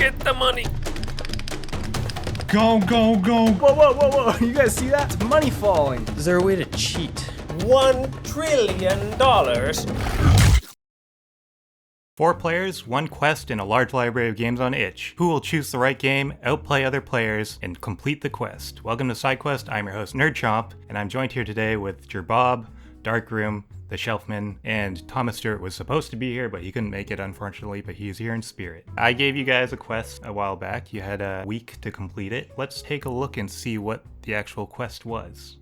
Get the money. Go, go, go. Whoa. You guys see that? It's money falling. Is there a way to cheat? $1 trillion. 4 players, 1 quest, and a large library of games on itch. Who will choose the right game, outplay other players, and complete the quest? Welcome to SideQuest. I'm your host, NerdChomp, and I'm joined here today with Gerbob, Darkroom, the Shelfman, and Thomas Stewart was supposed to be here, but he couldn't make it, unfortunately, but he's here in spirit. I gave you guys a quest a while back. You had a week to complete it. Let's take a look and see what the actual quest was.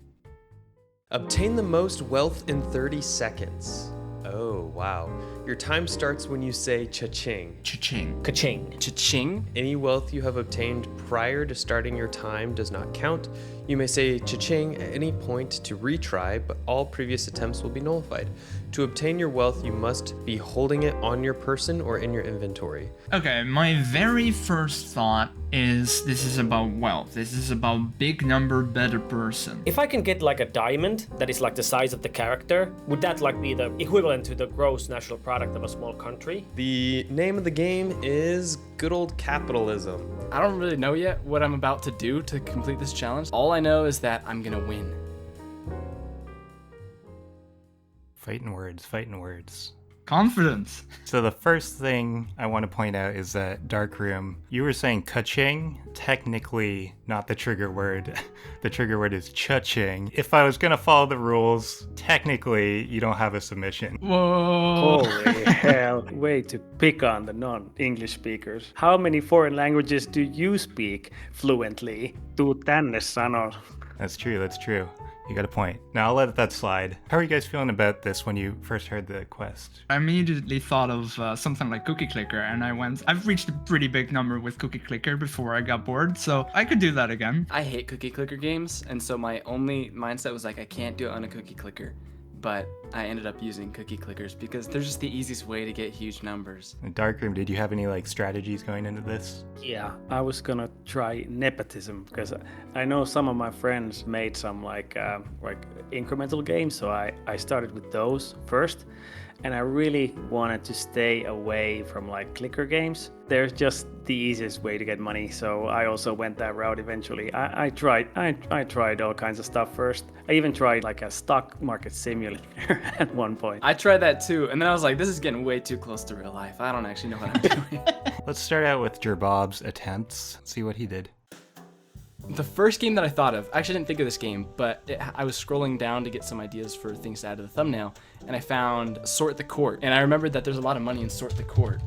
Obtain the most wealth in 30 seconds. Oh, wow. Your time starts when you say cha-ching. Cha-ching. Ka-ching. Cha-ching. Any wealth you have obtained prior to starting your time does not count. You may say cha-ching at any point to retry, but all previous attempts will be nullified. To obtain your wealth, you must be holding it on your person or in your inventory. Okay, my very first thought is this is about wealth. This is about big number, better person. If I can get like a diamond that is like the size of the character, would that like be the equivalent to the gross national product of a small country? The name of the game is good old capitalism. I don't really know yet what I'm about to do to complete this challenge. All I know is that I'm gonna win. Fighting words. Confidence. So the first thing I want to point out is that Darkroom, you were saying ka-ching, technically not the trigger word. The trigger word is cha-ching. If I was going to follow the rules, technically you don't have a submission. Whoa. Holy hell, way to pick on the non-English speakers. How many foreign languages do you speak fluently? Tuu tänne sano. That's true. You got a point. Now I'll let that slide. How are you guys feeling about this when you first heard the quest? I immediately thought of something like Cookie Clicker, and I've reached a pretty big number with Cookie Clicker before I got bored, so I could do that again. I hate cookie clicker games, and so my only mindset was like, I can't do it on a cookie clicker. But I ended up using cookie clickers because they're just the easiest way to get huge numbers. Darkroom, did you have any strategies going into this? Yeah, I was gonna try nepotism because I know some of my friends made some like incremental games, so I started with those first. And I really wanted to stay away from like clicker games. They're just the easiest way to get money, so I also went that route eventually. I tried all kinds of stuff first. I even tried like a stock market simulator at one point. I tried that too, and then I was like, this is getting way too close to real life. I don't actually know what I'm doing. Let's start out with Gerbob's attempts. See what he did. The first game that I thought of, I actually didn't think of this game, but I was scrolling down to get some ideas for things to add to the thumbnail, and I found Sort the Court. And I remembered that there's a lot of money in Sort the Court.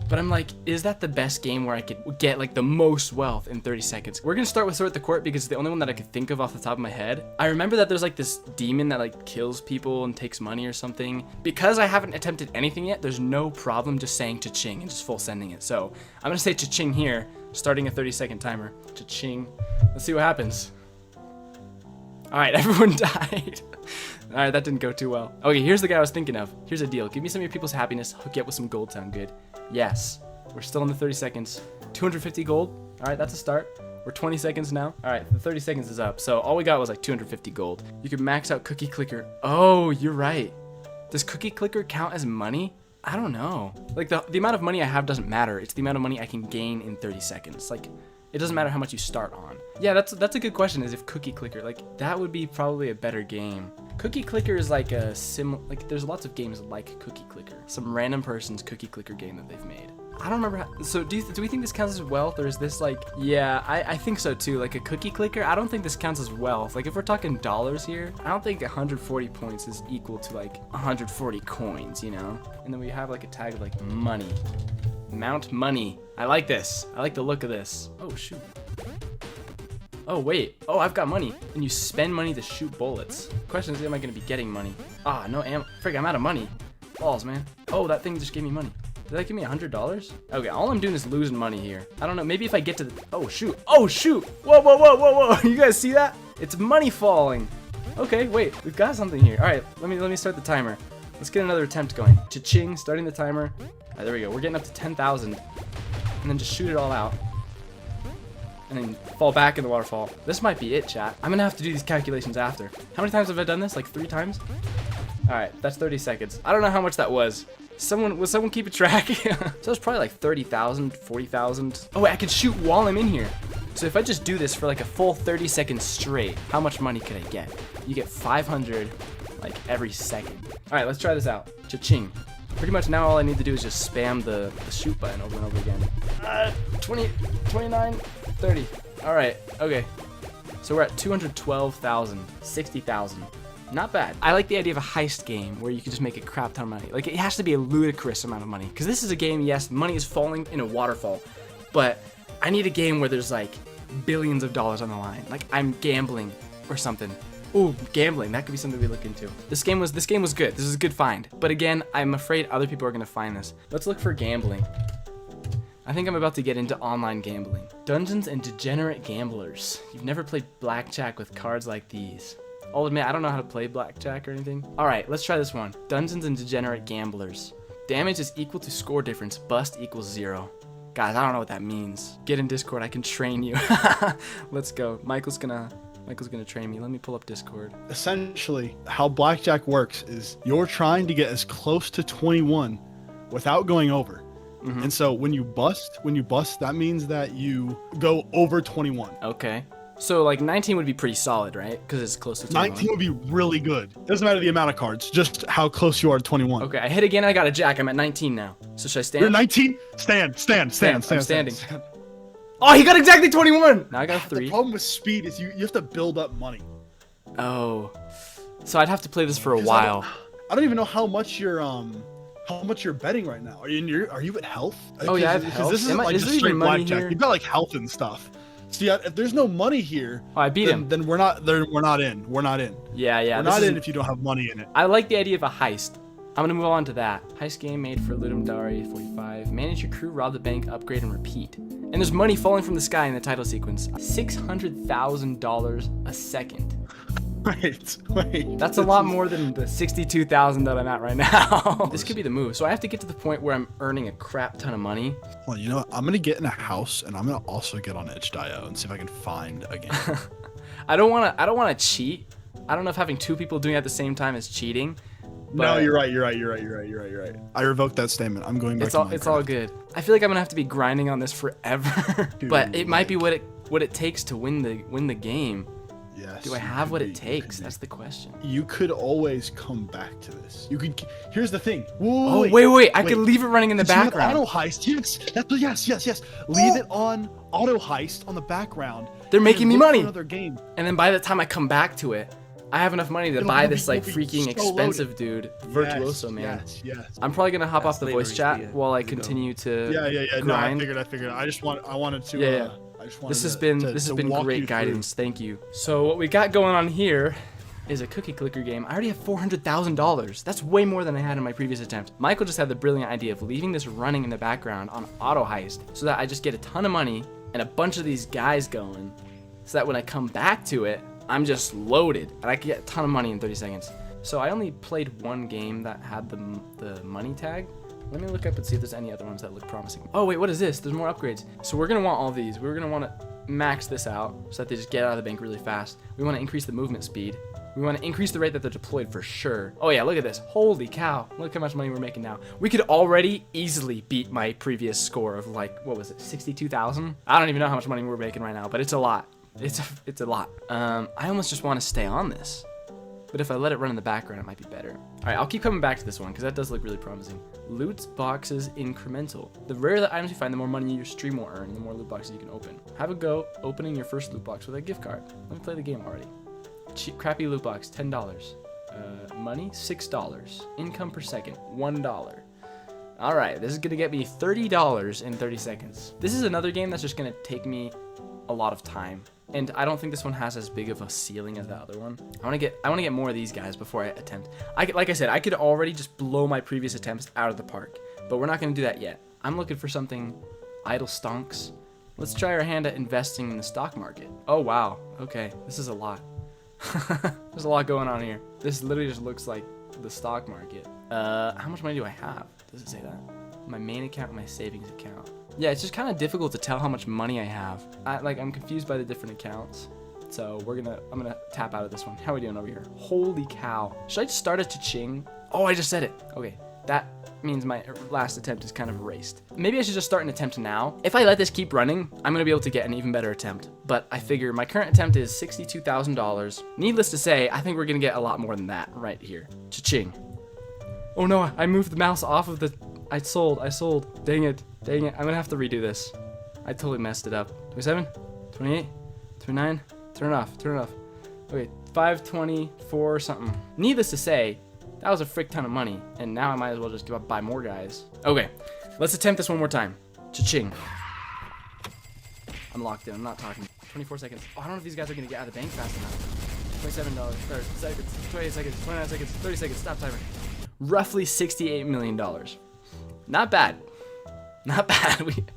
But I'm like, is that the best game where I could get like the most wealth in 30 seconds? We're gonna start with Sort the Court because it's the only one that I could think of off the top of my head. I remember that there's like this demon that like kills people and takes money or something. Because I haven't attempted anything yet, there's no problem just saying cha-ching and just full sending it. So I'm gonna say cha-ching here, starting a 30-second timer. Cha-ching. Let's see what happens. All right, everyone died. All right, that didn't go too well. Okay, here's the guy I was thinking of. Here's a deal. Give me some of your people's happiness. Hook you up with some gold. Sound good? Yes. We're still in the 30 seconds. 250 gold. All right, that's a start. We're 20 seconds now. All right, the 30 seconds is up. So all we got was like 250 gold. You could max out Cookie Clicker. Oh, you're right. Does Cookie Clicker count as money? I don't know. Like the amount of money I have doesn't matter. It's the amount of money I can gain in 30 seconds. Like, it doesn't matter how much you start on. Yeah, that's a good question, is if Cookie Clicker, like, that would be probably a better game. Cookie Clicker is like there's lots of games like Cookie Clicker. Some random person's Cookie Clicker game that they've made. I don't remember so do we think this counts as wealth, or is this like, yeah, I think so too. Like a Cookie Clicker, I don't think this counts as wealth. Like if we're talking dollars here, I don't think 140 points is equal to like 140 coins, you know? And then we have like a tag of like money. Mount money. I like this. I like the look of this. Oh, shoot. Oh, wait. Oh, I've got money. And you spend money to shoot bullets. Question is, am I going to be getting money? Ah, no ammo. Frig, I'm out of money. Balls, man. Oh, that thing just gave me money. Did that give me $100? Okay, all I'm doing is losing money here. I don't know. Maybe if I get to the... Oh, shoot. Oh, shoot. Whoa. You guys see that? It's money falling. Okay, wait. We've got something here. All right, let me start the timer. Let's get another attempt going. Cha-ching, starting the timer. All right, there we go. We're getting up to 10,000. And then just shoot it all out. And then fall back in the waterfall. This might be it, chat. I'm gonna have to do these calculations after. How many times have I done this? Like 3 times? All right, that's 30 seconds. I don't know how much that was. Will someone keep a track? So it's probably like 30,000, 40,000. Oh, wait, I can shoot while I'm in here. So if I just do this for like a full 30 seconds straight, how much money could I get? You get 500 like every second. All right, let's try this out. Cha-ching. Pretty much now all I need to do is just spam the shoot button over and over again. 20, 29, 30. All right, okay. So we're at 212,000, 60,000. Not bad. I like the idea of a heist game where you can just make a crap ton of money. Like, it has to be a ludicrous amount of money. Because this is a game, yes, money is falling in a waterfall. But I need a game where there's, like, billions of dollars on the line. Like, I'm gambling or something. Ooh, gambling. That could be something we look into. This game was good. This is a good find. But again, I'm afraid other people are going to find this. Let's look for gambling. I think I'm about to get into online gambling. Dungeons and Degenerate Gamblers. You've never played blackjack with cards like these. I'll admit, I don't know how to play blackjack or anything. All right, let's try this one. Dungeons and Degenerate Gamblers. Damage is equal to score difference. Bust equals 0. Guys, I don't know what that means. Get in Discord, I can train you. Let's go. Michael's gonna train me. Let me pull up Discord. Essentially, how blackjack works is you're trying to get as close to 21 without going over. And so when you bust, that means that you go over 21. Okay. So like 19 would be pretty solid, right? Because it's close to 21. 19 would be really good. Doesn't matter the amount of cards, just how close you are to 21. Okay, I hit again. I got a jack. I'm at 19 now. So should I stand? You're 19? Stand. I'm standing. Oh, he got exactly 21. Now I got a 3. The problem with speed is you have to build up money. Oh, so I'd have to play this for a while. I don't even know how much you're betting right now. Are you at health? Oh yeah, I have health. This isn't like just straight blackjack. You've got like health and stuff. See, if there's no money here, I beat him. Then we're not in. We're not in. Yeah. We're not in if you don't have money in it. I like the idea of a heist. I'm gonna move on to that. Heist game made for Ludum Dare 45. Manage your crew, rob the bank, upgrade, and repeat. And there's money falling from the sky in the title sequence. $600,000 a second. Wait. That's a lot more than the 62,000 that I'm at right now. This could be the move. So I have to get to the point where I'm earning a crap ton of money. Well, you know what? I'm gonna get in a house and I'm gonna also get on itch.io and see if I can find a game. I don't wanna cheat. I don't know if having 2 people doing it at the same time is cheating. No, you're right. I revoked that statement. I'm going back to Minecraft. It's all good. I feel like I'm gonna have to be grinding on this forever. But it might be what it takes to win the game. Yes. Do I have what it takes? That's the question. You could always come back to this. You could. Here's the thing. Wait. I could leave it running in the background. Auto heist. Yes. Leave it on auto heist on the background. They're making me money. Another game. And then by the time I come back to it, I have enough money to buy this like freaking expensive dude, Virtuoso, man. Yes. I'm probably gonna hop off the voice chat while I continue to grind. No, I figured. I wanted to. Yeah. This has been great guidance. Thank you. So what we got going on here is a cookie clicker game. I already have $400,000. That's way more than I had in my previous attempt. Michael just had the brilliant idea of leaving this running in the background on auto heist so that I just get a ton of money and a bunch of these guys going so that when I come back to it, I'm just loaded and I can get a ton of money in 30 seconds. So I only played one game that had the money tag. Let me look up and see if there's any other ones that look promising. Oh wait, what is this? There's more upgrades. So we're gonna want all these. We're gonna want to max this out so that they just get out of the bank really fast. We want to increase the movement speed. We want to increase the rate that they're deployed for sure. Oh yeah, look at this. Holy cow. Look how much money we're making now. We could already easily beat my previous score of like, what was it, 62,000? I don't even know how much money we're making right now, but it's a lot. It's a lot. I almost just want to stay on this. But if I let it run in the background, it might be better. All right, I'll keep coming back to this one because that does look really promising. Loot boxes incremental. The rarer the items you find, the more money your stream will earn, and the more loot boxes you can open. Have a go opening your first loot box with a gift card. Let me play the game already. Cheap, crappy loot box, $10. Money, $6. Income per second, $1. All right, this is gonna get me $30 in 30 seconds. This is another game that's just gonna take me a lot of time. And I don't think this one has as big of a ceiling as the other one. I want to get more of these guys before I attempt. Like I said, I could already just blow my previous attempts out of the park, but we're not going to do that yet. I'm looking for something idle stonks. Let's try our hand at investing in the stock market. Oh wow, okay, this is a lot. There's a lot going on here. This literally just looks like the stock market. How much money do I have? Does it say that? My main account and my savings account. Yeah, it's just kind of difficult to tell how much money I have. I'm confused by the different accounts. So I'm gonna tap out of this one. How are we doing over here? Holy cow. Should I just start a ching? Oh, I just said it. Okay, that means my last attempt is kind of erased. Maybe I should just start an attempt now. If I let this keep running, I'm gonna be able to get an even better attempt. But I figure my current attempt is $62,000. Needless to say, I think we're gonna get a lot more than that right here. Cha-ching. Oh no, I moved the mouse off of the, I sold. Dang it. I'm gonna have to redo this. I totally messed it up. 27, 28, 29, turn it off. Okay, 524 something. Needless to say, that was a frick ton of money, and now I might as well just buy more guys. Okay, let's attempt this one more time. Cha-ching. I'm locked in, I'm not talking. 24 seconds. Oh, I don't know if these guys are gonna get out of the bank fast enough. $27, 30 seconds, 28 seconds, 29 seconds, 30 seconds, stop timer. Roughly $68 million. Not bad. Not bad.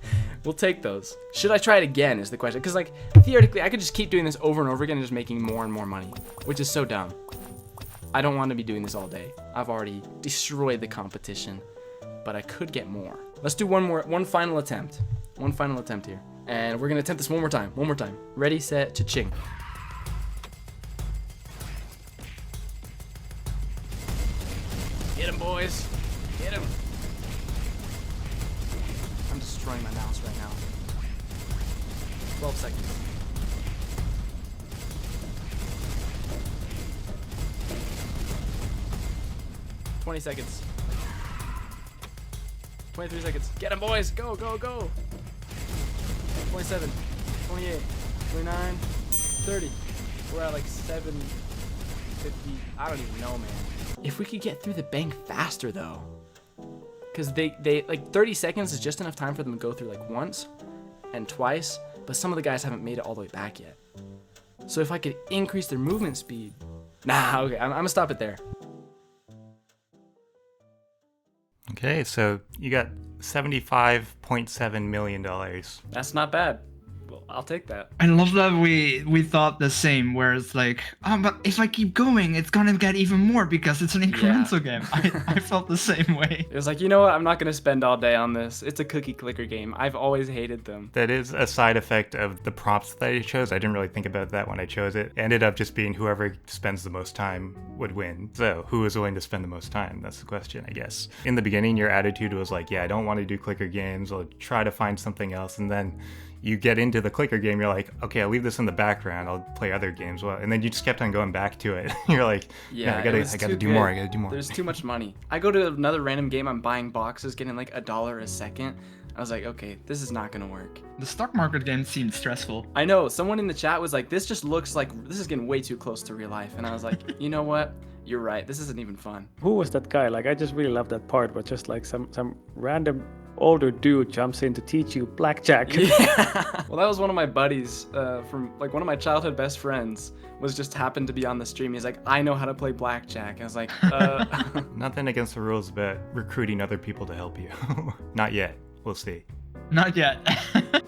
We'll take those. Should I try it again is the question. Because, like, theoretically, I could just keep doing this over and over again and just making more and more money, which is so dumb. I don't want to be doing this all day. I've already destroyed the competition, but I could get more. Let's do one final attempt. One final attempt here. And we're going to attempt this one more time. Ready, set, cha-ching. Get him, boys. Get him. I'm destroying my mouse right now. 12 seconds. $20 seconds. 23 seconds. Get him, boys. Go. 27, 28, 29, 30. We're at like 750. I don't even know, man. If we could get through the bank faster, though. Because they like 30 seconds is just enough time for them to go through like once and twice, but some of the guys haven't made it all the way back yet. So if I could increase their movement speed. Nah, okay, I'm gonna stop it there. Okay, so you got $75.7 million. That's not bad. Well, I'll take that. I love that we thought the same, where it's like, oh, but if I keep going, it's gonna get even more because it's an incremental game. I felt the same way. It was like, you know what? I'm not going to spend all day on this. It's a cookie clicker game. I've always hated them. That is a side effect of the prompts that I chose. I didn't really think about that when I chose it. It ended up just being whoever spends the most time would win. So who is willing to spend the most time? That's the question, I guess. In the beginning, your attitude was like, yeah, I don't want to do clicker games. I'll try to find something else. And then you get into the clicker game, you're like, okay, I'll leave this in the background, I'll play other games. Well, and then you just kept on going back to it. You're like, yeah, I gotta do more. There's too much money. I go to another random game, I'm buying boxes, getting like $1 a second. I was like, okay, this is not gonna work. The stock market game seemed stressful. I know, someone in the chat was like, this just looks like, this is getting way too close to real life. And I was like, you know what? You're right, this isn't even fun. Who was that guy? Like, I just really love that part, but just like some random older dude jumps in to teach you blackjack. Yeah. Well, that was one of my buddies from like one of my childhood best friends was just happened to be on the stream. He's like, I know how to play blackjack. I was like, Nothing against the rules about recruiting other people to help you. Not yet. We'll see. Not yet.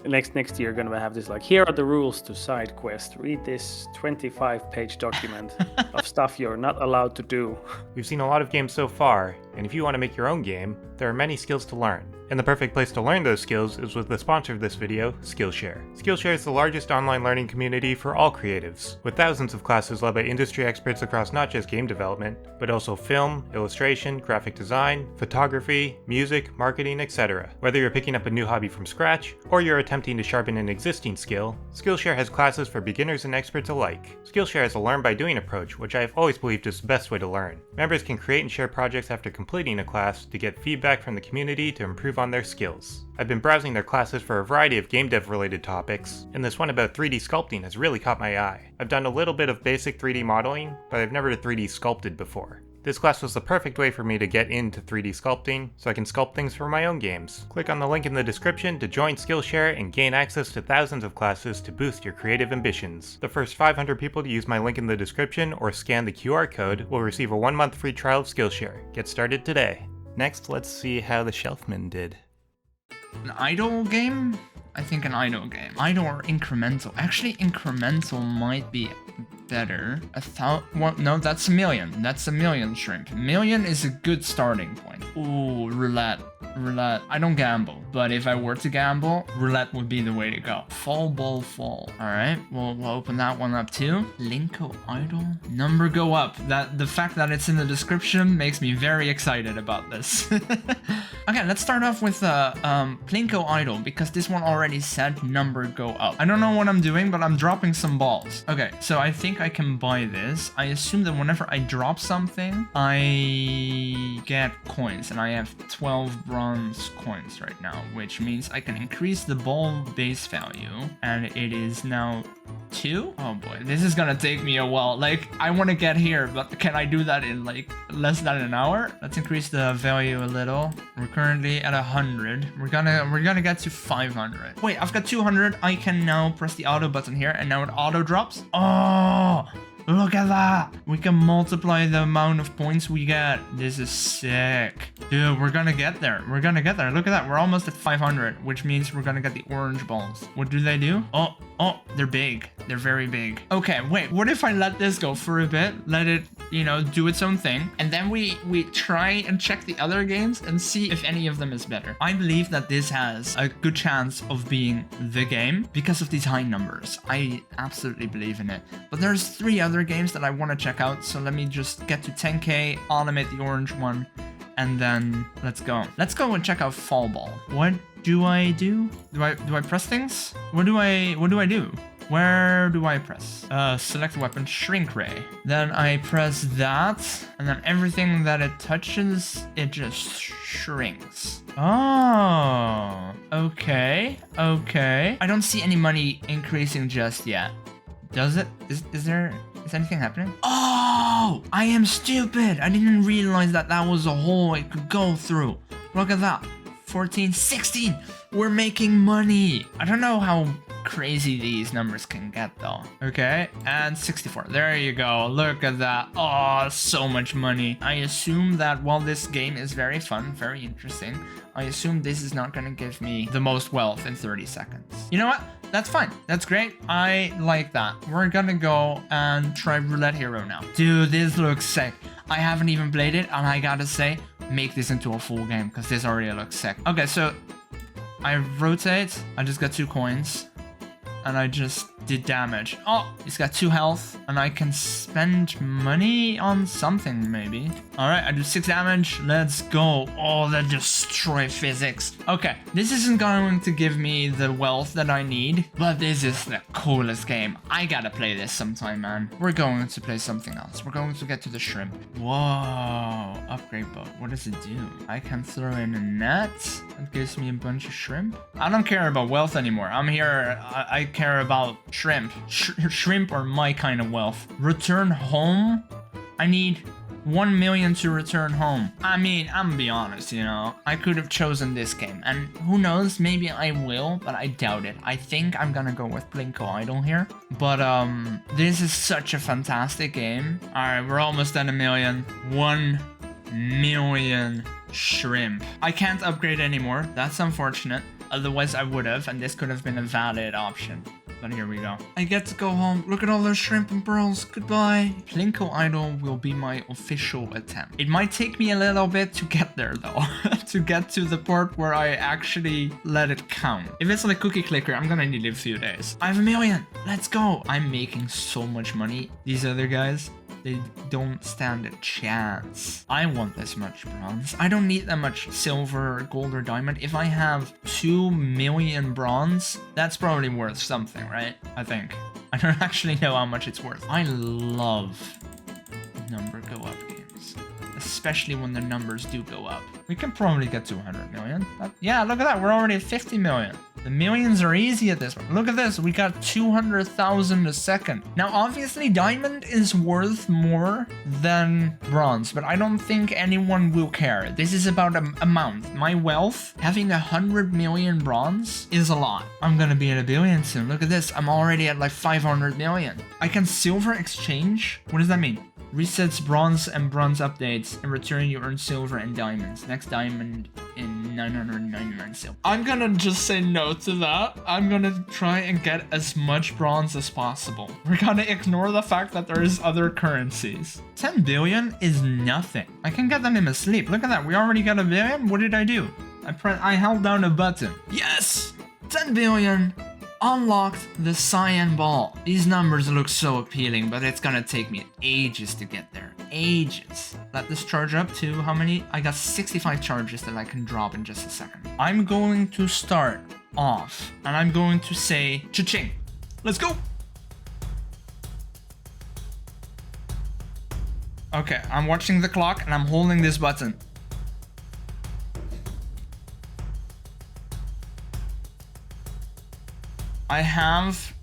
Next year, gonna have this like, here are the rules to side quest. Read this 25-page document of stuff you're not allowed to do. We've seen a lot of games so far, and if you want to make your own game, there are many skills to learn. And the perfect place to learn those skills is with the sponsor of this video, Skillshare. Skillshare is the largest online learning community for all creatives, with thousands of classes led by industry experts across not just game development, but also film, illustration, graphic design, photography, music, marketing, etc. Whether you're picking up a new hobby from scratch, or you're attempting to sharpen an existing skill, Skillshare has classes for beginners and experts alike. Skillshare has a learn by doing approach, which I have always believed is the best way to learn. Members can create and share projects after completing a class to get feedback from the community to improve on their skills. I've been browsing their classes for a variety of game dev related topics, and this one about 3D sculpting has really caught my eye. I've done a little bit of basic 3D modeling, but I've never 3D sculpted before. This class was the perfect way for me to get into 3D sculpting, so I can sculpt things for my own games. Click on the link in the description to join Skillshare and gain access to thousands of classes to boost your creative ambitions. The first 500 people to use my link in the description or scan the QR code will receive a 1-month free trial of Skillshare. Get started today. Next, let's see how the Shelfman did. An idle game? I think an idle game. Idle or incremental? Actually, incremental might be better. No, that's a million. That's a million shrimp. Million is a good starting point. Ooh, roulette. I don't gamble. But if I were to gamble, roulette would be the way to go. Fall ball fall. All right, we'll open that one up too. Plinko idol. Number go up. The fact that it's in the description makes me very excited about this. Okay, let's start off with Plinko idol, because this one already said number go up. I don't know what I'm doing, but I'm dropping some balls. Okay, so I think I can buy this. I assume that whenever I drop something, I get coins, and I have 12 bronze coins right now, which means I can increase the ball base value, and it is now 2. Oh boy, this is gonna take me a while. Like, I want to get here, but can I do that in like less than an hour? Let's increase the value a little. We're currently at 100. We're gonna get to 500. Wait, I've got 200. I can now press the auto button here, and now it auto drops. Oh, look at that. We can multiply the amount of points we get. This is sick. Dude, we're gonna get there. We're gonna get there. Look at that. We're almost at 500, which means we're gonna get the orange balls. What do they do? Oh, they're big. They're very big. Okay, wait, what if I let this go for a bit? Let it, you know, do its own thing. And then we try and check the other games and see if any of them is better. I believe that this has a good chance of being the game because of these high numbers. I absolutely believe in it. But there's 3 other games that I want to check out. So let me just get to 10K, automate the orange one, and then let's go. Let's go and check out Fall Ball. What do I do? Do I press things? What do I do? Where do I press? Select weapon, shrink ray. Then I press that, and then everything that it touches, it just shrinks. Oh, okay. I don't see any money increasing just yet. Does it? Is anything happening? Oh, I am stupid. I didn't realize that was a hole I could go through. Look at that. 14, 16. We're making money. I don't know how crazy these numbers can get though. Okay, and 64. There you go. Look at that. Oh, so much money. I assume that while this game is very fun, very interesting, I assume this is not gonna give me the most wealth in 30 seconds. You know what? That's fine. That's great. I like that. We're gonna go and try Roulette Hero now. Dude, this looks sick. I haven't even played it, and I gotta say, make this into a full game, because this already looks sick. Okay, so I rotate. I just got 2 coins. And I just did damage. Oh, he's got 2 health, and I can spend money on something maybe. All right, I do 6 damage. Let's go. Oh, that destroy physics. Okay, this isn't going to give me the wealth that I need, but this is the coolest game. I gotta play this sometime, man. We're going to play something else. We're going to get to the shrimp. Whoa, upgrade boat. What does it do? I can throw in a net. That gives me a bunch of shrimp. I don't care about wealth anymore. I'm here. I care about shrimp. Shrimp are my kind of wealth. Return home? I need 1 million to return home. I mean, I'm gonna be honest, you know, I could have chosen this game, and who knows, maybe I will, but I doubt it. I think I'm gonna go with Plinko Idol here, but this is such a fantastic game. All right, we're almost at 1 million. 1 million shrimp. I can't upgrade anymore. That's unfortunate. Otherwise I would have, and this could have been a valid option. But here we go. I get to go home. Look at all those shrimp and pearls. Goodbye. Plinko Idol will be my official attempt. It might take me a little bit to get there though. To get to the part where I actually let it count. If it's like cookie clicker, I'm gonna need a few days. I have 1 million. Let's go. I'm making so much money. These other guys, they don't stand a chance. I want this much bronze. I don't need that much silver, gold, or diamond. If I have 2 million bronze, that's probably worth something, right? I think. I don't actually know how much it's worth. I love number go up games, especially when the numbers do go up. We can probably get to 100 million. Yeah, look at that. We're already at 50 million. The millions are easy at this point. Look at this. We got 200,000 a second. Now, obviously, diamond is worth more than bronze, but I don't think anyone will care. This is about amount. My wealth, having 100 million bronze is a lot. I'm gonna be at 1 billion soon. Look at this. I'm already at like 500 million. I can silver exchange. What does that mean? Resets bronze and bronze updates. In return, you earn silver and diamonds. Next diamond in 999 silver. I'm gonna just say no to that. I'm gonna try and get as much bronze as possible. We're gonna ignore the fact that there is other currencies. 10 billion is nothing. I can get them in my sleep. Look at that. We already got 1 billion. What did I do? I held down a button. Yes! 10 billion. Unlocked the cyan ball. These numbers look so appealing, but it's gonna take me ages to get there. Ages. Let this charge up to how many? I got 65 charges that I can drop in just a second. I'm going to start off, and I'm going to say cha-ching. Let's go! Okay, I'm watching the clock, and I'm holding this button. I have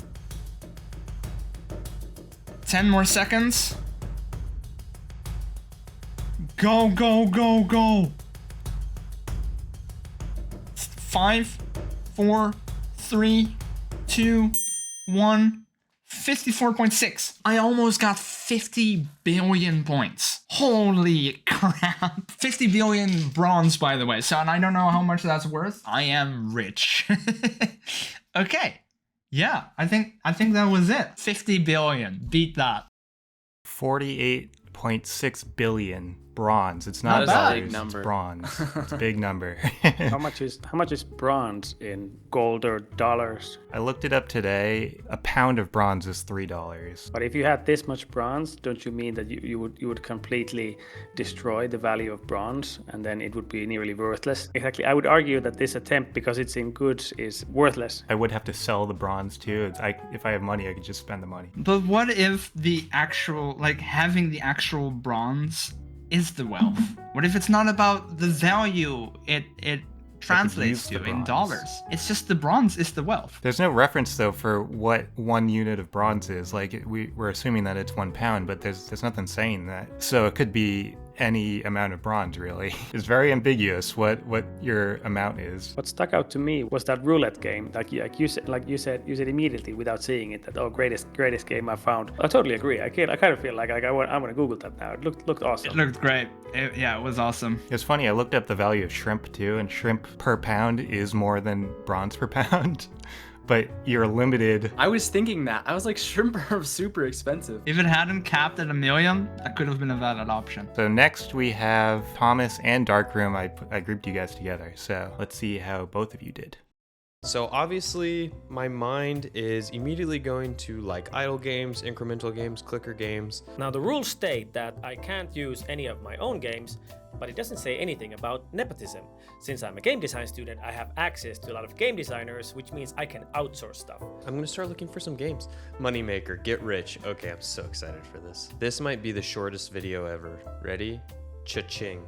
10 more seconds. Go, go, go, go. 5, 4, 3, 2, 1. 54.6. I almost got 50 billion points. Holy crap. 50 billion bronze, by the way. So, and I don't know how much that's worth. I am rich. Okay. Yeah, I think that was it. 50 billion. Beat that. 48.6 billion bronze. It's not That is a dollars, big number. it's bronze. It's a big number. How much is bronze in gold or dollars? I looked it up today. A pound of bronze is $3. But if you had this much bronze, don't you mean that you would completely destroy the value of bronze and then it would be nearly worthless? Exactly. I would argue that this attempt, because it's in goods, is worthless. I would have to sell the bronze too. If I have money, I could just spend the money. But what if the actual, like, having the actual bronze is the wealth? What if it's not about the value it translates use the to in bronze. dollars? It's just the bronze is the wealth. There's no reference though for what 1 unit of bronze is. Like we're assuming that it's 1 pound, but there's nothing saying that. So it could be any amount of bronze really. It's very ambiguous what your amount is. What stuck out to me was that roulette game. Like you said immediately without seeing it that greatest game I found. I totally agree. I kind of feel like I'm gonna Google that now. It looked awesome. It looked great. It was awesome. It's funny, I looked up the value of shrimp too, and shrimp per pound is more than bronze per pound. But you're limited. I was thinking that. I was like, shrimp are super expensive. If it hadn't capped at 1 million, that could have been a valid option. So next we have Thomas and Darkroom. I grouped you guys together. So let's see how both of you did. So obviously my mind is immediately going to like idle games, incremental games, clicker games. Now the rules state that I can't use any of my own games, but it doesn't say anything about nepotism. Since I'm a game design student, I have access to a lot of game designers, which means I can outsource stuff. I'm gonna start looking for some games. Moneymaker, get rich. Okay, I'm so excited for this. This might be the shortest video ever. Ready? Cha-ching.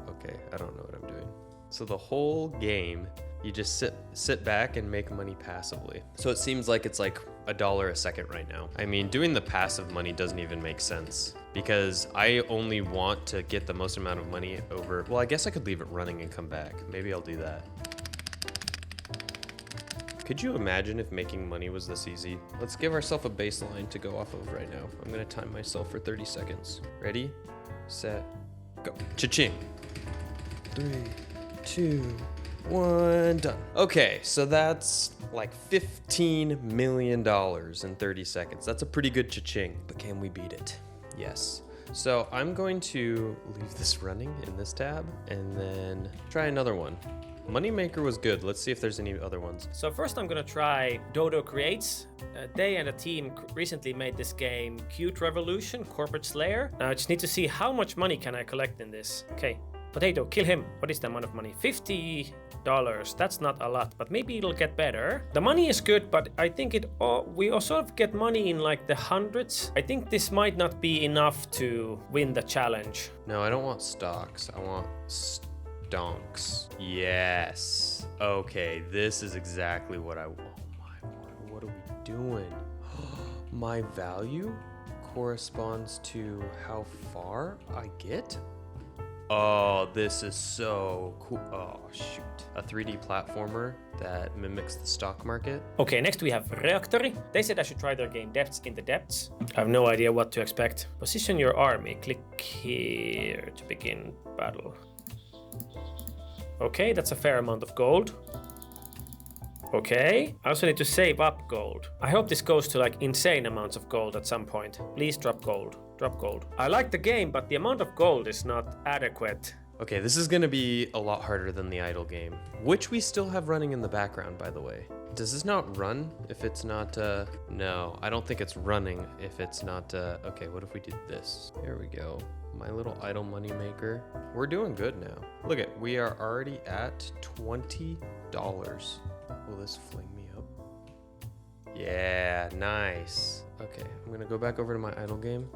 Okay, I don't know what I'm doing. So the whole game, you just sit back and make money passively. So it seems like it's like $1 a second right now. I mean, doing the passive money doesn't even make sense because I only want to get the most amount of money over. Well, I guess I could leave it running and come back. Maybe I'll do that. Could you imagine if making money was this easy? Let's give ourselves a baseline to go off of right now. I'm gonna time myself for 30 seconds. Ready, set, go. Cha-ching. 3, 2, 1, done. Okay, so that's like $15 million in 30 seconds. That's a pretty good cha-ching, but can we beat it? Yes. So I'm going to leave this running in this tab and then try another one. Moneymaker was good. Let's see if there's any other ones. So first I'm gonna try Dodo Creates. They and a team recently made this game Cute Revolution, Corporate Slayer. Now I just need to see how much money can I collect in this. Okay, Potato, kill him. What is the amount of money? $50. That's not a lot, but maybe it'll get better. The money is good, but I think we also sort of get money in like the hundreds. I think this might not be enough to win the challenge. No, I don't want stocks. I want stonks. Yes. Okay, this is exactly what I want. Oh my word, what are we doing? My value corresponds to how far I get? Oh, this is so cool. Oh, shoot. A 3D platformer that mimics the stock market. Okay, next we have Reactory. They said I should try their game Depths in the Depths. I have no idea what to expect. Position your army. Click here to begin battle. Okay, that's a fair amount of gold. Okay, I also need to save up gold. I hope this goes to like insane amounts of gold at some point. Please drop gold. Drop gold. I like the game, but the amount of gold is not adequate Okay, this is gonna be a lot harder than the idle game, which we still have running in the background, by the way. Does this not run if it's not, no, I don't think it's running if it's not, okay, what if we did this? There we go. My little idle money maker. We're doing good now. Look at, we are already at $20. Will this fling me up? Yeah, nice. Okay, I'm gonna go back over to my idle game.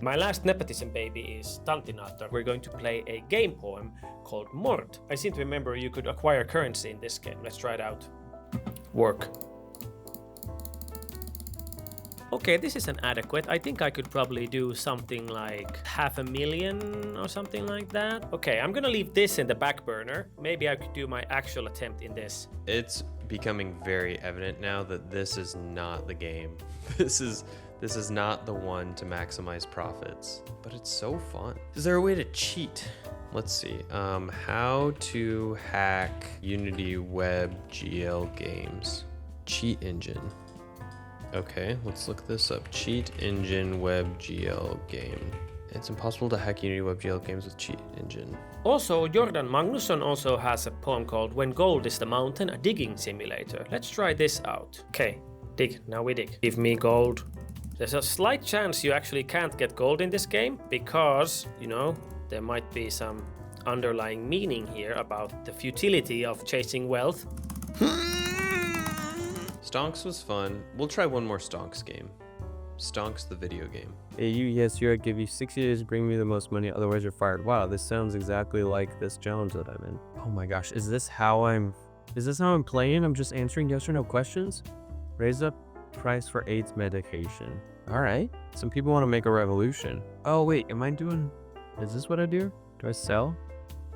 My last nepotism baby is Tantinator. We're going to play a game poem called Mord. I seem to remember you could acquire currency in this game. Let's try it out. Work. Okay, this is an adequate. I think I could probably do something like 500,000 or something like that. Okay, I'm gonna leave this in the back burner. Maybe I could do my actual attempt in this. It's becoming very evident now that this is not the game. This is not the one to maximize profits, but it's so fun. Is there a way to cheat? Let's see. How to hack Unity Web GL games. Cheat engine. Okay, let's look this up. Cheat engine Web GL game. It's impossible to hack Unity Web GL games with cheat engine. Also, Jordan Magnusson also has a poem called When Gold is the Mountain, a digging simulator. Let's try this out. Okay, dig. Now we dig. Give me gold. There's a slight chance you actually can't get gold in this game because, you know, there might be some underlying meaning here about the futility of chasing wealth. Stonks was fun. We'll try one more Stonks game. Stonks the video game. Hey, yes, I give you 60 days to bring me the most money, otherwise you're fired. Wow, this sounds exactly like this challenge that I'm in. Oh my gosh, is this how I'm playing? I'm just answering yes or no questions? Raise up price for AIDS medication. All right. Some people want to make a revolution. Oh wait, is this what I do? Do I sell?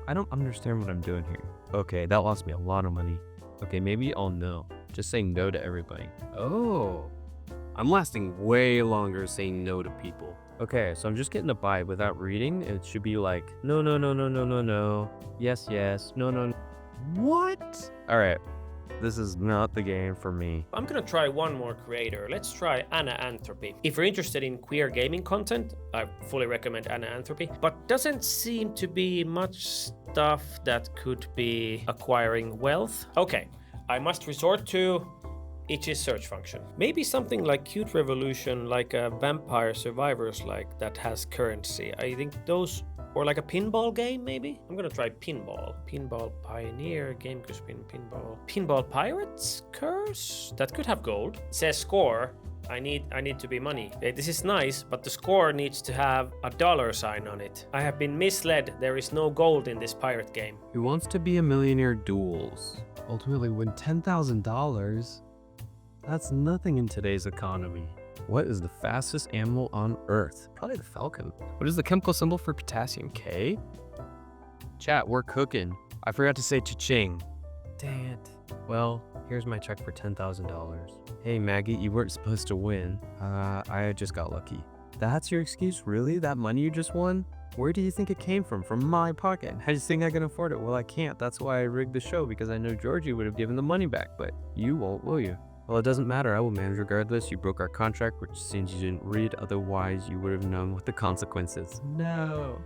I don't understand what I'm doing here. Okay, that lost me a lot of money. Okay, maybe I'll no. Just say no to everybody. Oh, I'm lasting way longer saying no to people. Okay, so I'm just getting a buy without reading. It should be like, no, no, no, no, no, no, no. Yes, yes, no, no, no. What? All right. This is not the game for me. I'm gonna try one more creator. Let's try Anna Anthropy. If you're interested in queer gaming content, I fully recommend Anna Anthropy, but doesn't seem to be much stuff that could be acquiring wealth. Okay, I must resort to Itch's search function. Maybe something like Cute Revolution, like a Vampire Survivors like that has currency. I think those, or like a pinball game maybe? I'm gonna try pinball. Pinball Pioneer, Game Spin, Pinball. Pinball Pirates Curse? That could have gold. It says score. I need to be money. This is nice, but the score needs to have a dollar sign on it. I have been misled. There is no gold in this pirate game. Who Wants to Be a Millionaire duels. Ultimately win $10,000. That's nothing in today's economy. What is the fastest animal on Earth? Probably the falcon. What is the chemical symbol for potassium? K? Chat, we're cooking. I forgot to say cha-ching. Dang it. Well, here's my check for $10,000. Hey Maggie, you weren't supposed to win. I just got lucky. That's your excuse? Really? That money you just won? Where do you think it came from? From my pocket. How do you think I can afford it? Well, I can't. That's why I rigged the show, because I know Georgie would have given the money back, but you won't, will you? Well, it doesn't matter. I will manage regardless. You broke our contract, which seems you didn't read. Otherwise, you would have known what the consequences. No.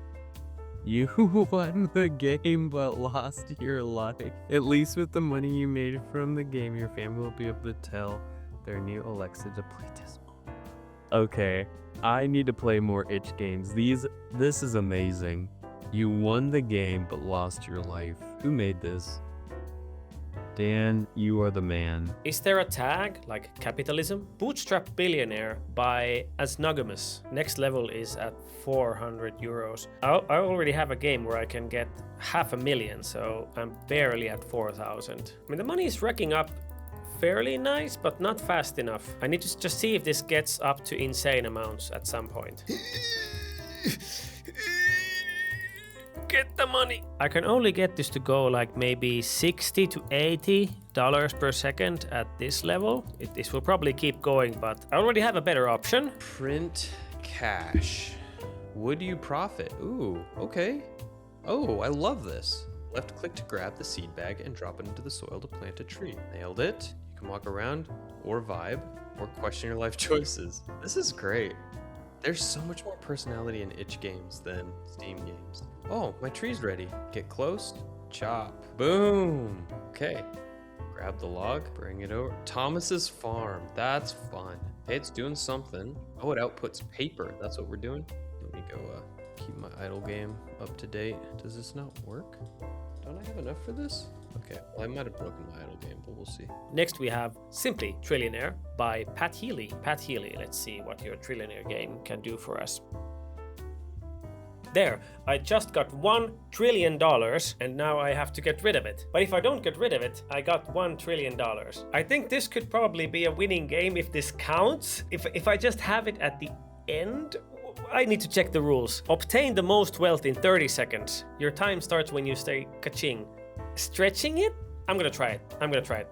You won the game, but lost your life. At least with the money you made from the game, your family will be able to tell their new Alexa to play Dismal. Okay, I need to play more itch games. This is amazing. You won the game, but lost your life. Who made this? Dan, you are the man. Is there a tag like capitalism? Bootstrap Billionaire by Asnogamus. Next level is at 400 euros. I already have a game where I can get 500,000, so I'm barely at 4,000. I mean, the money is racking up fairly nice, but not fast enough. I need to just see if this gets up to insane amounts at some point. Get the money. I can only get this to go like maybe $60 to $80 per second at this level. This will probably keep going, but I already have a better option. Print cash. Would you profit? Ooh, okay. Oh, I love this. Left click to grab the seed bag and drop it into the soil to plant a tree. Nailed it. You can walk around or vibe or question your life choices. This is great. There's so much more personality in itch games than Steam games. Oh, my tree's ready. Get close, chop. Boom. Okay. Grab the log, bring it over. Thomas's farm. That's fun. Hey, it's doing something. Oh, it outputs paper. That's what we're doing. Let me go keep my idle game up to date. Does this not work? Don't I have enough for this? Okay, well, I might have broken my idle game, but we'll see. Next we have Simply Trillionaire by Pat Healy. Pat Healy, let's see what your Trillionaire game can do for us. There, I just got $1 trillion and now I have to get rid of it. But if I don't get rid of it, I got $1 trillion. I think this could probably be a winning game if this counts. If I just have it at the end, I need to check the rules. Obtain the most wealth in 30 seconds. Your time starts when you say ka-ching. Stretching it? I'm gonna try it.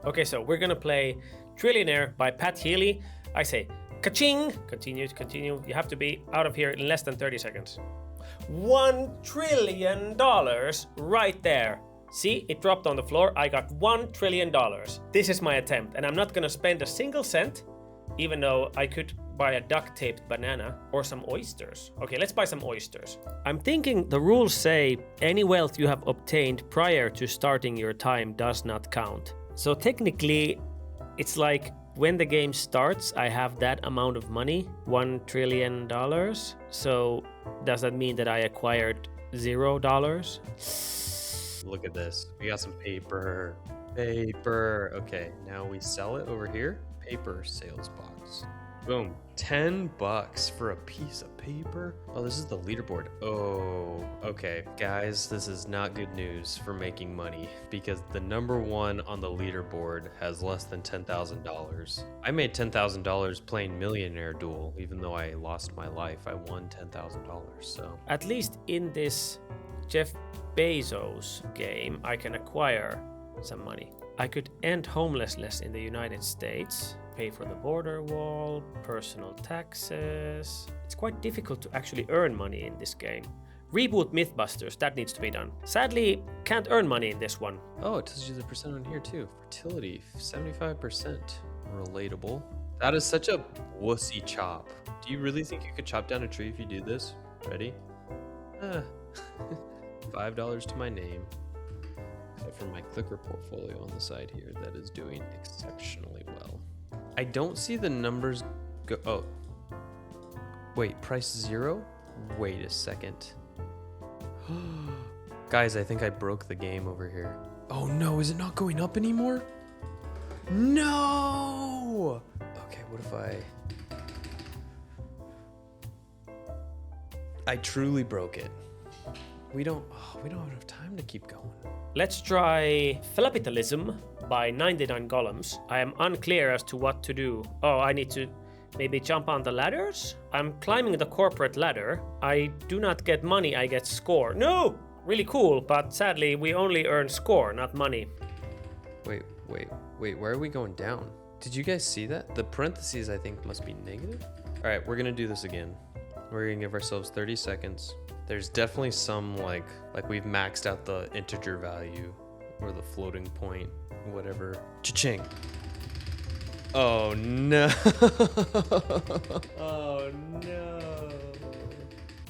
Okay, so we're gonna play Trillionaire by Pat Healy. I say ka-ching. Continue. You have to be out of here in less than 30 seconds. $1 trillion right there. See, it dropped on the floor. I got $1 trillion. This is my attempt, and I'm not gonna spend a single cent, even though I could buy a duct-taped banana or some oysters. Okay, let's buy some oysters. I'm thinking the rules say any wealth you have obtained prior to starting your time does not count. So technically, it's like when the game starts, I have that amount of money, $1 trillion. So does that mean that I acquired $0? Look at this. We got some paper. Paper. Okay, now we sell it over here. Paper sales box. Boom. $10 for a piece of paper. Oh, this is the leaderboard. Oh, okay. Guys, this is not good news for making money because the number one on the leaderboard has less than $10,000. I made $10,000 playing Millionaire Duel. Even though I lost my life, I won $10,000. So at least in this Jeff Bezos game, I can acquire some money. I could end homelessness in the United States, pay for the border wall, personal taxes. It's quite difficult to actually earn money in this game. Reboot Mythbusters, that needs to be done. Sadly, can't earn money in this one. Oh, it tells you the percent on here too. Fertility, 75%. Relatable. That is such a wussy chop. Do you really think you could chop down a tree if you do this? Ready? $5 to my name. Except for my clicker portfolio on the side here that is doing exceptionally well. I don't see the numbers go. Oh. Wait, price 0? Wait a second. Guys, I think I broke the game over here. Oh no, is it not going up anymore? No! Okay, what if I truly broke it. We don't have enough time to keep going. Let's try Philapitalism by 99 Golems. I am unclear as to what to do. Oh, I need to maybe jump on the ladders? I'm climbing the corporate ladder. I do not get money, I get score. No! Really cool, but sadly we only earn score, not money. Wait, where are we going down? Did you guys see that? The parentheses I think must be negative. All right, we're gonna do this again. We're gonna give ourselves 30 seconds. There's definitely some like we've maxed out the integer value or the floating point, whatever. Cha-ching. Oh no. Oh no.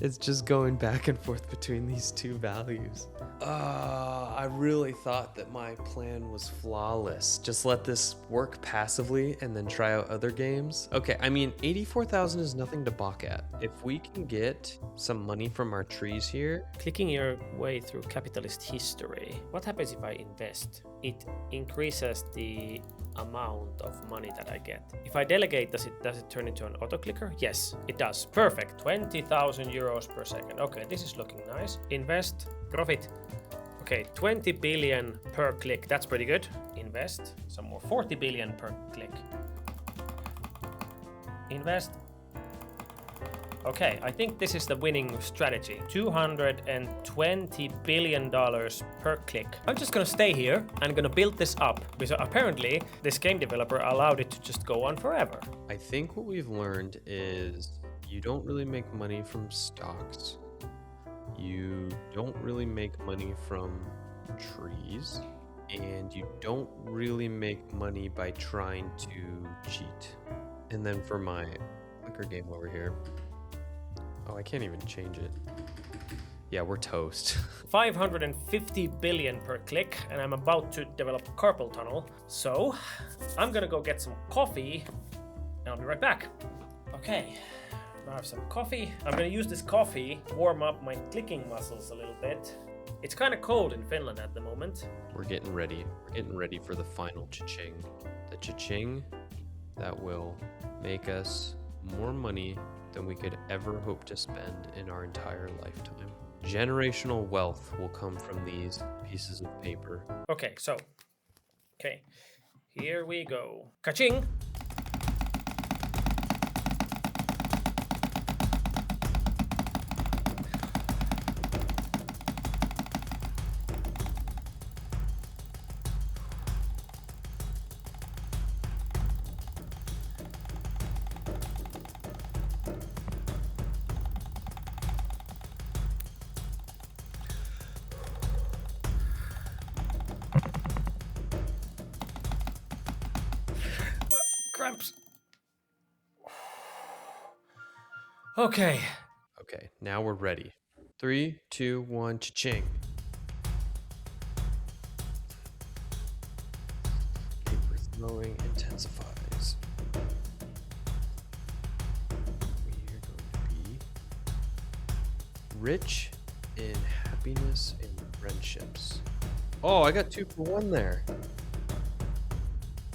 It's just going back and forth between these two values. I really thought that my plan was flawless. Just let this work passively and then try out other games. Okay, I mean, 84,000 is nothing to balk at. If we can get some money from our trees here. Clicking your way through capitalist history. What happens if I invest? It increases the amount of money that I get. If I delegate, does it turn into an auto clicker? Yes, it does. Perfect. 20,000 euros per second. Okay, this is looking nice. Invest, profit. Okay, 20 billion per click. That's pretty good. Invest some more. 40 billion per click. Invest. Okay, I think this is the winning strategy. $220 billion per click. I'm just gonna stay here and gonna build this up because apparently this game developer allowed it to just go on forever. I think what we've learned is you don't really make money from stocks. You don't really make money from trees. And you don't really make money by trying to cheat. And then for my clicker game over here, Oh, I can't even change it. Yeah, we're toast. 550 billion per click, and I'm about to develop a carpal tunnel. So, I'm gonna go get some coffee, and I'll be right back. Okay, now I have some coffee. I'm gonna use this coffee to warm up my clicking muscles a little bit. It's kind of cold in Finland at the moment. We're getting ready. We're getting ready for the final cha-ching. The cha-ching that will make us more money than we could ever hope to spend in our entire lifetime. Generational wealth will come from these pieces of paper. Okay, so, here we go. Ka-ching! Cramps. Okay. Okay, now we're ready. 3, 2, 1, cha-ching. Paper throwing intensifies. We are going to be rich in happiness and friendships. Oh, I got 2 for 1 there.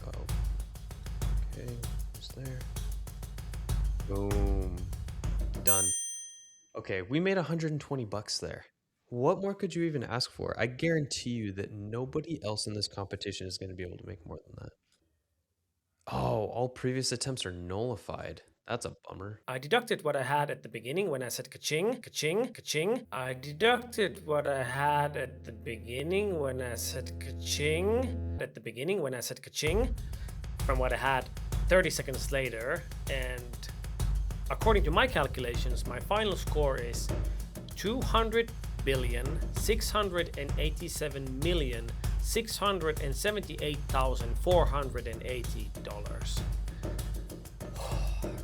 Oh. Okay, what's there? Boom. Done. Okay, we made 120 bucks there. What more could you even ask for? I guarantee you that nobody else in this competition is going to be able to make more than that. Oh, all previous attempts are nullified. That's a bummer. I deducted what I had at the beginning when I said ka-ching, ka-ching, ka-ching. I deducted what I had at the beginning when I said ka-ching. At the beginning when I said ka-ching. From what I had 30 seconds later. And according to my calculations, my final score is 200,687,678,480 $.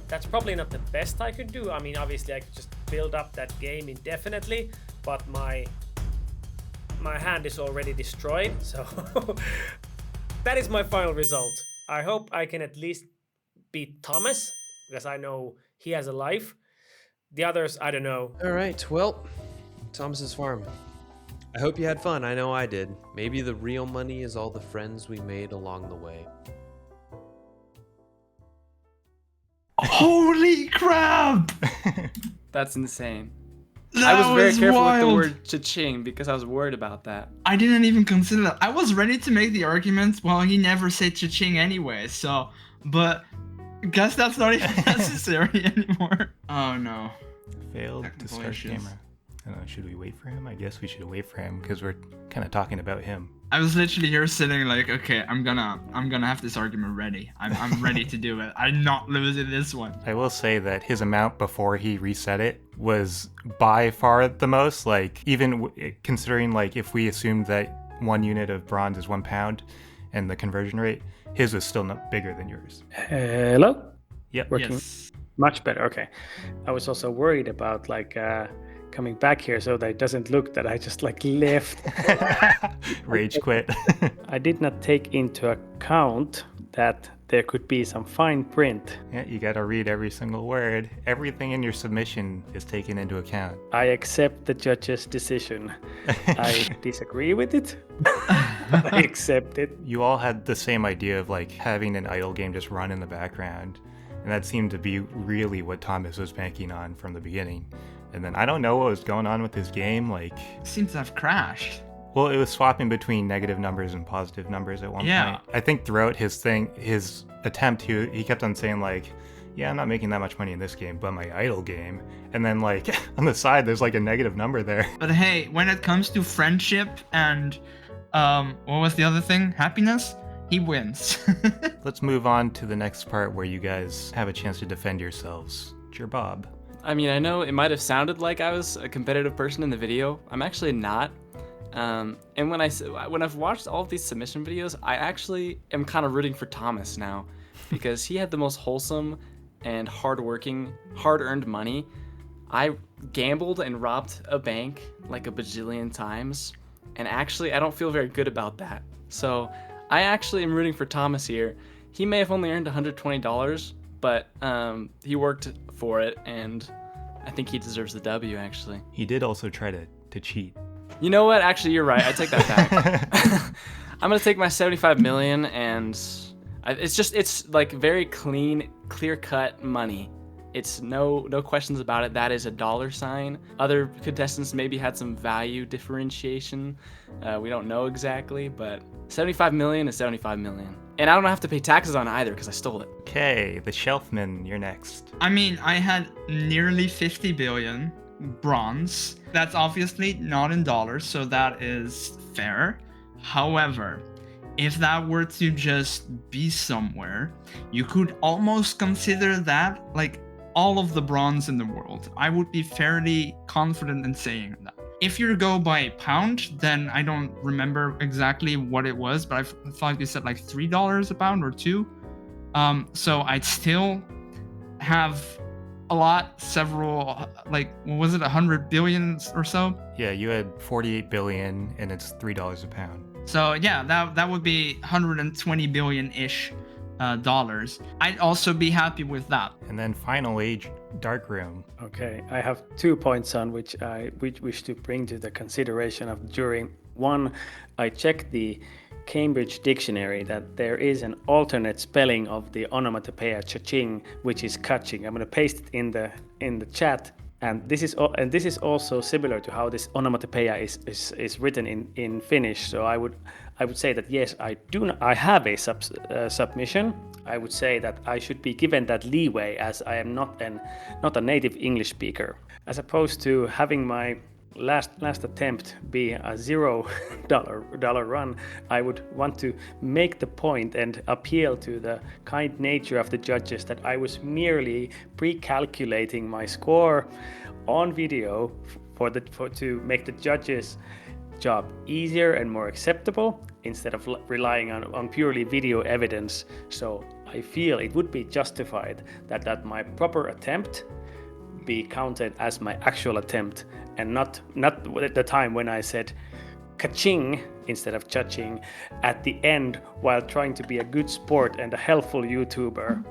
That's probably not the best I could do. I mean, obviously I could just build up that game indefinitely, but my hand is already destroyed, so that is my final result. I hope I can at least beat Thomas, because I know he has a life. The others, I don't know. All right, well, Thomas's farm. I hope you had fun. I know I did. Maybe the real money is all the friends we made along the way. Holy crap! That's insane. That I was very careful wild. with the word cha-ching because I was worried about that. I didn't even consider that. I was ready to make the argument, well, he never said cha-ching anyway, so, but guess that's not even necessary anymore. Oh no. Failed to Technical start issues. camera. I don't know, should we wait for him? I guess we should wait for him because we're kind of talking about him. I was literally here sitting like, okay, I'm gonna have this argument ready. I'm ready to do it. I'm not losing this one. I will say that his amount before he reset it was by far the most. Like, even considering, like, if we assumed that 1 unit of bronze is 1 pound and the conversion rate, his was still not bigger than yours. Hello? Yep. Working Yes. much better. Okay. I was also worried about like coming back here so that it doesn't look that I just like left. Rage quit. I did not take into account that there could be some fine print. Yeah, you gotta read every single word. Everything in your submission is taken into account. I accept the judge's decision. I disagree with it. I accept it. You all had the same idea of like having an idle game just run in the background. And that seemed to be really what Thomas was banking on from the beginning. And then I don't know what was going on with his game. Like, Seems to have crashed. well, it was swapping between negative numbers and positive numbers at one Yeah. point. I think throughout his attempt, he kept on saying like, yeah, I'm not making that much money in this game, but my idle game. And then like on the side, there's like a negative number there. But hey, when it comes to friendship and what was the other thing? Happiness? He wins. Let's move on to the next part where you guys have a chance to defend yourselves. Gerbob. I mean, I know it might have sounded like I was a competitive person in the video. I'm actually not. And when I've watched all of these submission videos, I actually am kind of rooting for Thomas now, because he had the most wholesome and hard-earned money I gambled and robbed a bank like a bajillion times, and actually I don't feel very good about that. So I actually am rooting for Thomas here. He may have only earned $120, but he worked for it, and I think he deserves the W, actually. He did also try to cheat. You know what? Actually, you're right. I take that back. I'm gonna take my 75 million, and it's like very clean, clear-cut money. It's no questions about it. That is a dollar sign. Other contestants maybe had some value differentiation. We don't know exactly, but 75 million is 75 million. And I don't have to pay taxes on it either because I stole it. Okay, the Shelfman, you're next. I mean, I had nearly 50 billion bronze. That's obviously not in dollars, so that is fair. However, if that were to just be somewhere, you could almost consider that like all of the bronze in the world. I would be fairly confident in saying that. If you go by pound, then I don't remember exactly what it was, but I thought like you said like $3 a pound or $2. So I'd still have a lot, several, like, what was it, 100 billion or so? Yeah, you had 48 billion and it's $3 a pound. So yeah, that would be 120 billion-ish dollars. I'd also be happy with that. And then finally, Darkroom. Okay, I have 2 points on which I wish to bring to the consideration of the jury. One, I checked the Cambridge Dictionary that there is an alternate spelling of the onomatopoeia cha-ching, which is kaching. I'm going to paste it in the chat. And this is also similar to how this onomatopoeia is written in Finnish. So I would say that yes, I have a submission. I would say that I should be given that leeway as I am not a native English speaker. As opposed to having my last attempt be a $0 run, I would want to make the point and appeal to the kind nature of the judges that I was merely pre-calculating my score on video to make the judges' job easier and more acceptable instead of relying on purely video evidence. So I feel it would be justified that my proper attempt be counted as my actual attempt and not at the time when I said ka-ching instead of cha-ching at the end while trying to be a good sport and a helpful YouTuber.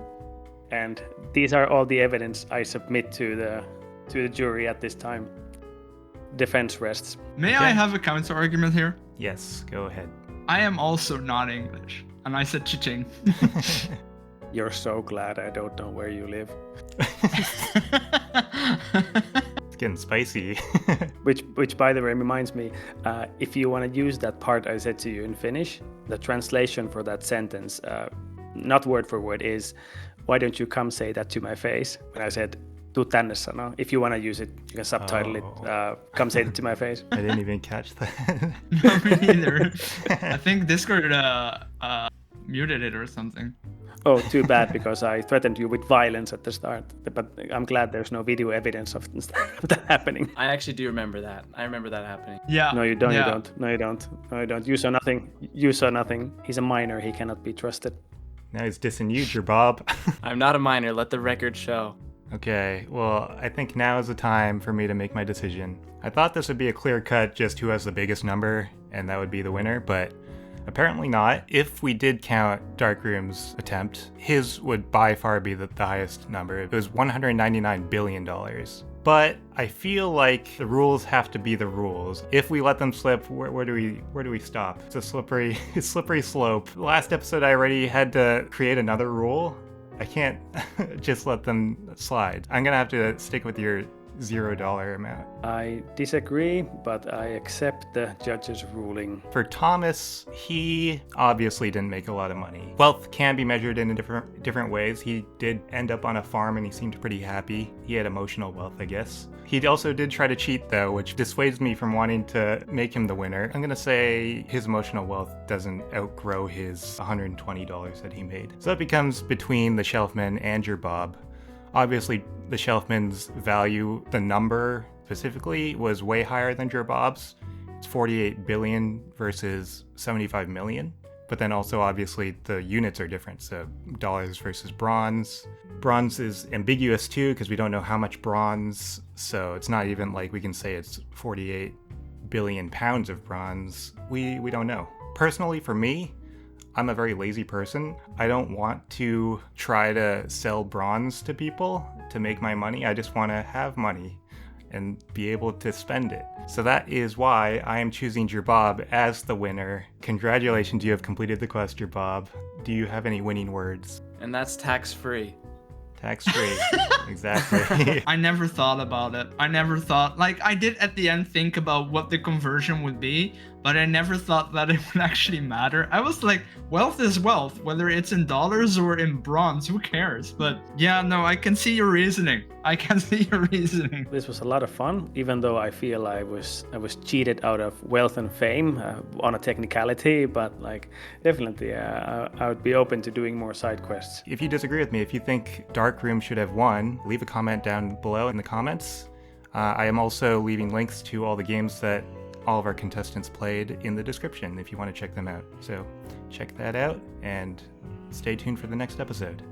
And these are all the evidence I submit to the jury at this time. Defense rests. May I have a counter argument here? Yes, go ahead. I am also not English, and I said cha-ching. You're so glad I don't know where you live. It's getting spicy. Which by the way reminds me, if you want to use that part I said to you in Finnish, the translation for that sentence, not word for word, is why don't you come say that to my face? When I said tuu tänne sano. If you want to use it, you can subtitle it, come say it to my face. I didn't even catch that. No, me neither. I think Discord muted it or something. Oh, too bad, because I threatened you with violence at the start. But I'm glad there's no video evidence of that happening. I actually do remember that. I remember that happening. Yeah. No, you don't. Yeah. You don't. No, you don't. No, you don't. You saw nothing. You saw nothing. He's a minor. He cannot be trusted. Now he's dissing you, Gerbob. I'm not a minor. Let the record show. Okay, well, I think now is the time for me to make my decision. I thought this would be a clear cut, just who has the biggest number, and that would be the winner, but apparently not. If we did count Darkroom's attempt, his would by far be the highest number. It was $199 billion. But I feel like the rules have to be the rules. If we let them slip, where do we stop? It's a slippery slope. Last episode I already had to create another rule. I can't just let them slide. I'm gonna have to stick with your $0 amount. I disagree, but I accept the judge's ruling. For Thomas, he obviously didn't make a lot of money. Wealth can be measured in different ways. He did end up on a farm and he seemed pretty happy. He had emotional wealth, I guess. He also did try to cheat though, which dissuades me from wanting to make him the winner. I'm gonna say his emotional wealth doesn't outgrow his $120 that he made. So that becomes between the Shelfman and Gerbob. Obviously, the Shelfman's value, the number specifically, was way higher than Gerbob's. It's 48 billion versus 75 million. But then also, obviously, the units are different. So dollars versus bronze. Bronze is ambiguous too, because we don't know how much bronze. So it's not even like we can say it's 48 billion pounds of bronze. We don't know. Personally, for me, I'm a very lazy person. I don't want to try to sell bronze to people to make my money. I just want to have money and be able to spend it. So that is why I am choosing Gerbob as the winner. Congratulations, you have completed the quest, Gerbob. Do you have any winning words? And that's tax-free. Tax-free, exactly. I never thought about it. I never thought, like, I did at the end think about what the conversion would be, but I never thought that it would actually matter. I was like, wealth is wealth, whether it's in dollars or in bronze, who cares? But yeah, no, I can see your reasoning. I can see your reasoning. This was a lot of fun, even though I feel I was cheated out of wealth and fame on a technicality, but like definitely I would be open to doing more side quests. If you disagree with me, if you think Dark Room should have won, leave a comment down below in the comments. I am also leaving links to all the games that all of our contestants played in the description if you want to check them out. So check that out and stay tuned for the next episode.